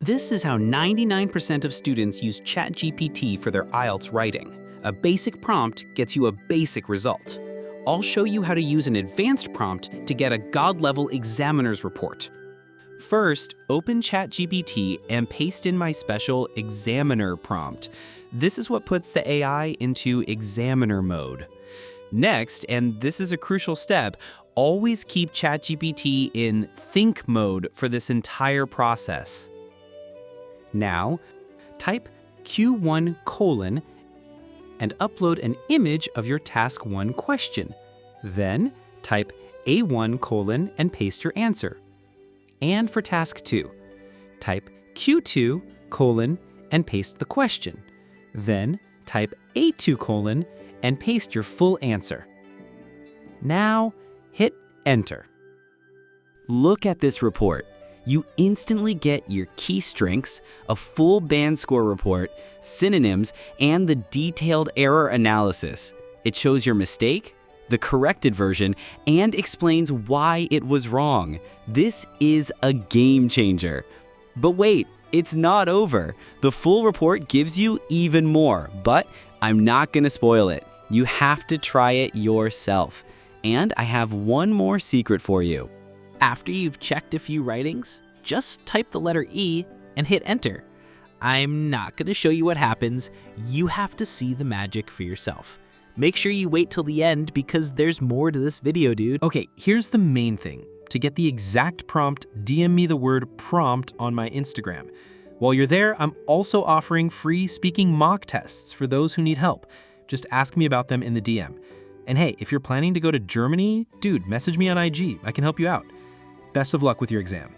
This is how 99% of students use ChatGPT for their IELTS writing. A basic prompt gets you a basic result. I'll show you how to use an advanced prompt to get a God-level examiner's report. First, open ChatGPT and paste in my special examiner prompt. This is what puts the AI into examiner mode. Next, and this is a crucial step, always keep ChatGPT in think mode for this entire process. Now, type Q1: and upload an image of your Task 1 question. Then, type A1: and paste your answer. And for Task 2, type Q2: and paste the question. Then, type A2: and paste your full answer. Now, hit Enter. Look at this report. You instantly get your key strengths, a full band score report, synonyms, and the detailed error analysis. It shows your mistake, the corrected version, and explains why it was wrong. This is a game changer. But wait, it's not over. The full report gives you even more, but I'm not gonna spoil it. You have to try it yourself. And I have one more secret for you. After you've checked a few writings, just type the letter E and hit Enter. I'm not going to show you what happens. You have to see the magic for yourself. Make sure you wait till the end because there's more to this video, dude. Okay, here's the main thing. To get the exact prompt, DM me the word prompt on my Instagram. While you're there, I'm also offering free speaking mock tests for those who need help. Just ask me about them in the DM. And hey, if you're planning to go to Germany, dude, message me on IG. I can help you out. Best of luck with your exam.